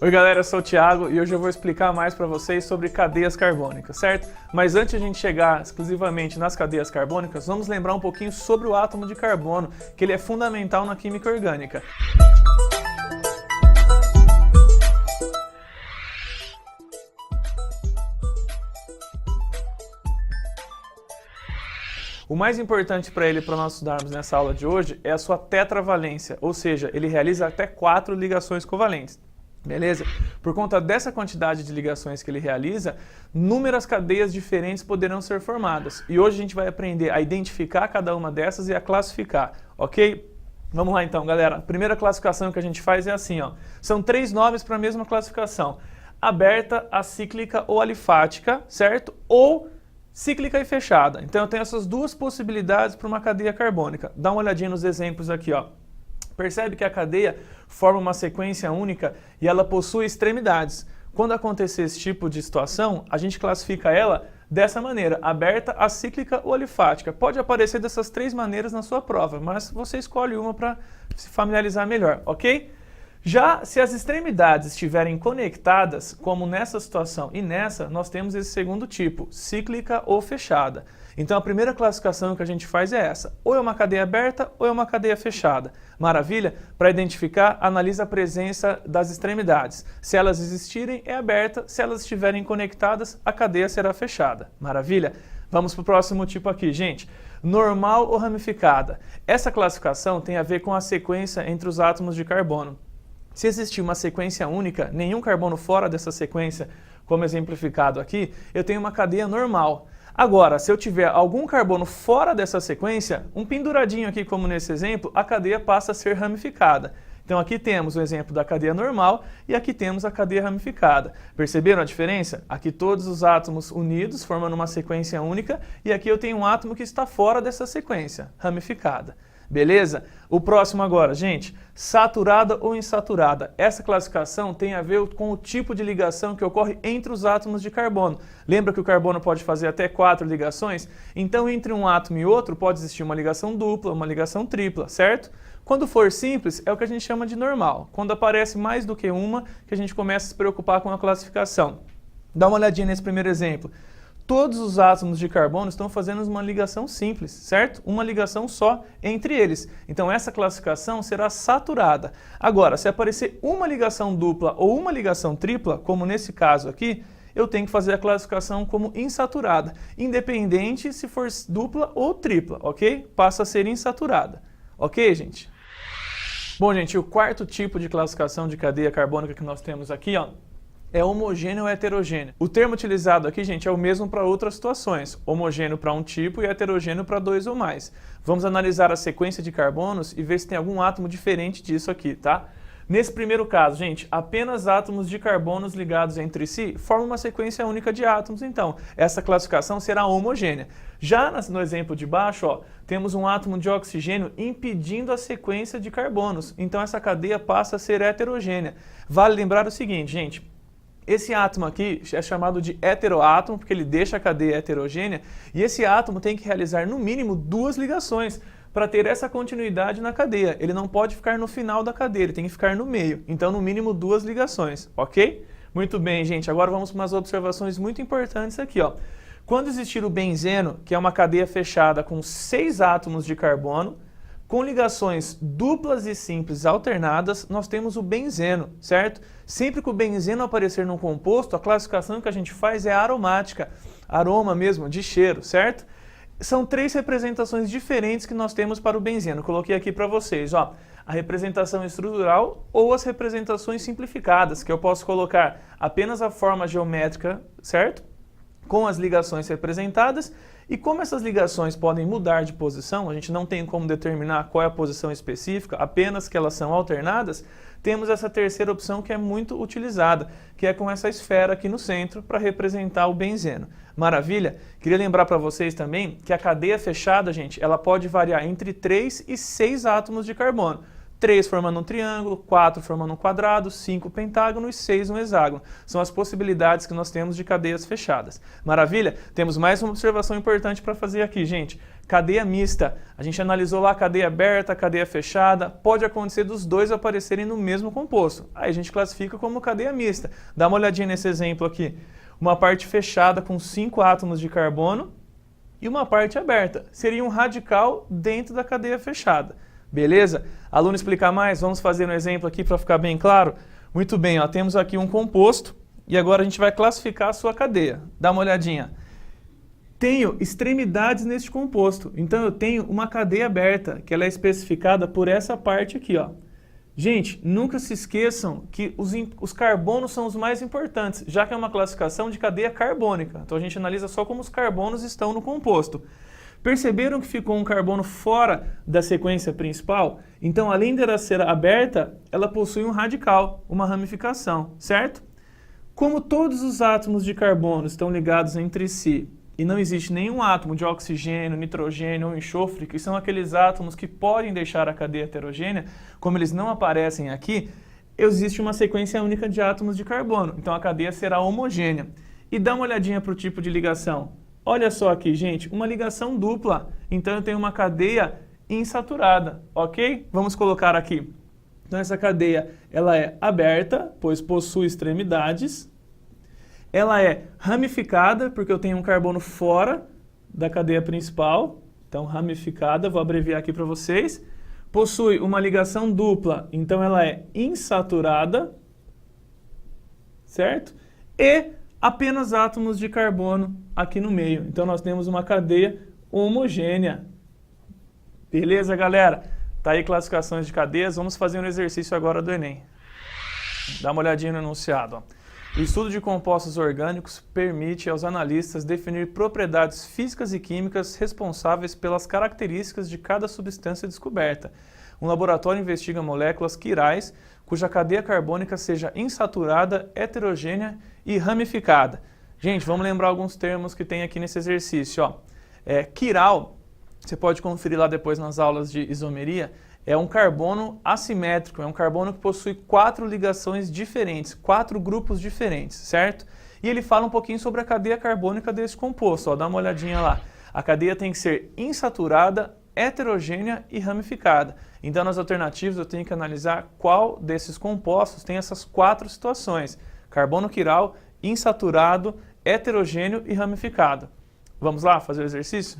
Oi galera, eu sou o Thiago e hoje eu vou explicar mais para vocês sobre cadeias carbônicas, certo? Mas antes de a gente chegar exclusivamente nas cadeias carbônicas, vamos lembrar um pouquinho sobre o átomo de carbono, que ele é fundamental na química orgânica. O mais importante para ele, para nós estudarmos nessa aula de hoje, é a sua tetravalência, ou seja, ele realiza até 4 ligações covalentes. Beleza? Por conta dessa quantidade de ligações que ele realiza, inúmeras cadeias diferentes poderão ser formadas. E hoje a gente vai aprender a identificar cada uma dessas e a classificar, ok? Vamos lá então, galera. A primeira classificação que a gente faz é assim, ó. São 3 nomes para a mesma classificação. Aberta, acíclica ou alifática, certo? Ou cíclica e fechada. Então eu tenho essas duas possibilidades para uma cadeia carbônica. Dá uma olhadinha nos exemplos aqui, ó. Percebe que a cadeia forma uma sequência única e ela possui extremidades. Quando acontecer esse tipo de situação, a gente classifica ela dessa maneira, aberta, acíclica ou alifática. Pode aparecer dessas 3 maneiras na sua prova, mas você escolhe uma para se familiarizar melhor, ok? Já se as extremidades estiverem conectadas, como nessa situação e nessa, nós temos esse segundo tipo, cíclica ou fechada. Então a primeira classificação que a gente faz é essa, ou é uma cadeia aberta ou é uma cadeia fechada. Maravilha? Para identificar, analisa a presença das extremidades. Se elas existirem, é aberta, se elas estiverem conectadas, a cadeia será fechada. Maravilha? Vamos para o próximo tipo aqui, gente. Normal ou ramificada. Essa classificação tem a ver com a sequência entre os átomos de carbono. Se existir uma sequência única, nenhum carbono fora dessa sequência, como exemplificado aqui, eu tenho uma cadeia normal. Agora, se eu tiver algum carbono fora dessa sequência, um penduradinho aqui como nesse exemplo, a cadeia passa a ser ramificada. Então aqui temos o exemplo da cadeia normal e aqui temos a cadeia ramificada. Perceberam a diferença? Aqui todos os átomos unidos formando uma sequência única e aqui eu tenho um átomo que está fora dessa sequência, ramificada. Beleza? O próximo agora, gente, saturada ou insaturada. Essa classificação tem a ver com o tipo de ligação que ocorre entre os átomos de carbono. Lembra que o carbono pode fazer até 4 ligações? Então, entre um átomo e outro pode existir uma ligação dupla, uma ligação tripla, certo? Quando for simples, é o que a gente chama de normal. Quando aparece mais do que uma, que a gente começa a se preocupar com a classificação. Dá uma olhadinha nesse primeiro exemplo. Todos os átomos de carbono estão fazendo uma ligação simples, certo? Uma ligação só entre eles. Então essa classificação será saturada. Agora, se aparecer uma ligação dupla ou uma ligação tripla, como nesse caso aqui, eu tenho que fazer a classificação como insaturada, independente se for dupla ou tripla, ok? Passa a ser insaturada. Ok, gente? Bom, gente, o quarto tipo de classificação de cadeia carbônica que nós temos aqui, ó, é homogêneo ou heterogêneo. O termo utilizado aqui, gente, é o mesmo para outras situações. Homogêneo para um tipo e heterogêneo para 2 ou mais. Vamos analisar a sequência de carbonos e ver se tem algum átomo diferente disso aqui, tá? Nesse primeiro caso, gente, apenas átomos de carbonos ligados entre si formam uma sequência única de átomos, então essa classificação será homogênea. Já no exemplo de baixo, ó, temos um átomo de oxigênio impedindo a sequência de carbonos, então essa cadeia passa a ser heterogênea. Vale lembrar o seguinte, gente, esse átomo aqui é chamado de heteroátomo, porque ele deixa a cadeia heterogênea, e esse átomo tem que realizar no mínimo 2 ligações para ter essa continuidade na cadeia. Ele não pode ficar no final da cadeia, ele tem que ficar no meio. Então, no mínimo 2 ligações, ok? Muito bem, gente. Agora vamos para umas observações muito importantes aqui, ó. Quando existir o benzeno, que é uma cadeia fechada com 6 átomos de carbono, com ligações duplas e simples alternadas, nós temos o benzeno, certo? Sempre que o benzeno aparecer num composto, a classificação que a gente faz é aromática, aroma mesmo, de cheiro, certo? São 3 representações diferentes que nós temos para o benzeno. Coloquei aqui para vocês, ó, a representação estrutural ou as representações simplificadas, que eu posso colocar apenas a forma geométrica, certo? Com as ligações representadas. E como essas ligações podem mudar de posição, a gente não tem como determinar qual é a posição específica, apenas que elas são alternadas, temos essa terceira opção que é muito utilizada, que é com essa esfera aqui no centro para representar o benzeno. Maravilha? Queria lembrar para vocês também que a cadeia fechada, gente, ela pode variar entre 3 e 6 átomos de carbono. 3 formando um triângulo, 4 formando um quadrado, 5 pentágono e 6 um hexágono. São as possibilidades que nós temos de cadeias fechadas. Maravilha? Temos mais uma observação importante para fazer aqui, gente. Cadeia mista. A gente analisou lá a cadeia aberta, a cadeia fechada. Pode acontecer dos dois aparecerem no mesmo composto. Aí a gente classifica como cadeia mista. Dá uma olhadinha nesse exemplo aqui. Uma parte fechada com 5 átomos de carbono e uma parte aberta. Seria um radical dentro da cadeia fechada. Beleza? Aluno, explicar mais? Vamos fazer um exemplo aqui para ficar bem claro? Muito bem, ó, temos aqui um composto e agora a gente vai classificar a sua cadeia. Dá uma olhadinha. Tenho extremidades neste composto, então eu tenho uma cadeia aberta, que ela é especificada por essa parte aqui, ó. Gente, nunca se esqueçam que os carbonos são os mais importantes, já que é uma classificação de cadeia carbônica. Então a gente analisa só como os carbonos estão no composto. Perceberam que ficou um carbono fora da sequência principal? Então, além dela ser aberta, ela possui um radical, uma ramificação, certo? Como todos os átomos de carbono estão ligados entre si e não existe nenhum átomo de oxigênio, nitrogênio ou enxofre, que são aqueles átomos que podem deixar a cadeia heterogênea, como eles não aparecem aqui, existe uma sequência única de átomos de carbono. Então, a cadeia será homogênea. E dá uma olhadinha para o tipo de ligação. Olha só aqui, gente, uma ligação dupla. Então, eu tenho uma cadeia insaturada, ok? Vamos colocar aqui. Então, essa cadeia ela é aberta, pois possui extremidades. Ela é ramificada, porque eu tenho um carbono fora da cadeia principal. Então, ramificada, vou abreviar aqui para vocês. Possui uma ligação dupla, então ela é insaturada, certo? E apenas átomos de carbono aqui no meio. Então, nós temos uma cadeia homogênea. Beleza, galera? Tá aí classificações de cadeias. Vamos fazer um exercício agora do Enem. Dá uma olhadinha no enunciado, ó. O estudo de compostos orgânicos permite aos analistas definir propriedades físicas e químicas responsáveis pelas características de cada substância descoberta. Um laboratório investiga moléculas quirais cuja cadeia carbônica seja insaturada, heterogênea e ramificada. Gente, vamos lembrar alguns termos que tem aqui nesse exercício, ó. Quiral, você pode conferir lá depois nas aulas de isomeria, é um carbono assimétrico, é um carbono que possui 4 ligações diferentes, 4 grupos diferentes, certo? E ele fala um pouquinho sobre a cadeia carbônica desse composto, ó, dá uma olhadinha lá. A cadeia tem que ser insaturada, heterogênea e ramificada. Então, nas alternativas, eu tenho que analisar qual desses compostos tem essas 4 situações. Carbono quiral, insaturado, heterogêneo e ramificado. Vamos lá fazer o exercício?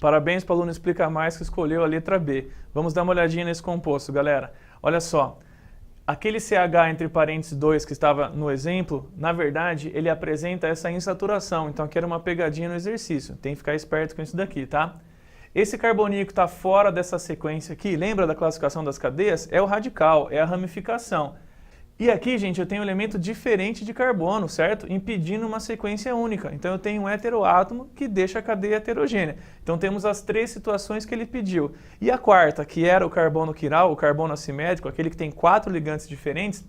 Parabéns para o aluno Explica Mais que escolheu a letra B. Vamos dar uma olhadinha nesse composto, galera. Olha só, aquele CH entre parênteses 2 que estava no exemplo, na verdade, ele apresenta essa insaturação. Então, aqui era uma pegadinha no exercício. Tem que ficar esperto com isso daqui, tá? Esse carboninho que está fora dessa sequência aqui, lembra da classificação das cadeias? É o radical, é a ramificação. E aqui, gente, eu tenho um elemento diferente de carbono, certo? Impedindo uma sequência única. Então, eu tenho um heteroátomo que deixa a cadeia heterogênea. Então, temos as 3 situações que ele pediu. E a quarta, que era o carbono quiral, o carbono assimétrico, aquele que tem 4 ligantes diferentes,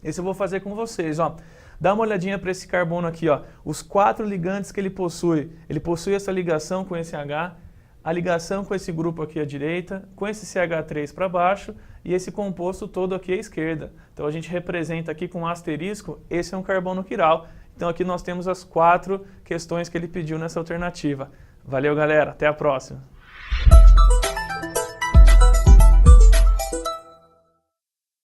esse eu vou fazer com vocês, ó. Dá uma olhadinha para esse carbono aqui, ó. Os 4 ligantes que ele possui. Ele possui essa ligação com esse H, a ligação com esse grupo aqui à direita, com esse CH3 para baixo e esse composto todo aqui à esquerda. Então a gente representa aqui com um asterisco, esse é um carbono quiral. Então aqui nós temos as 4 questões que ele pediu nessa alternativa. Valeu, galera, até a próxima.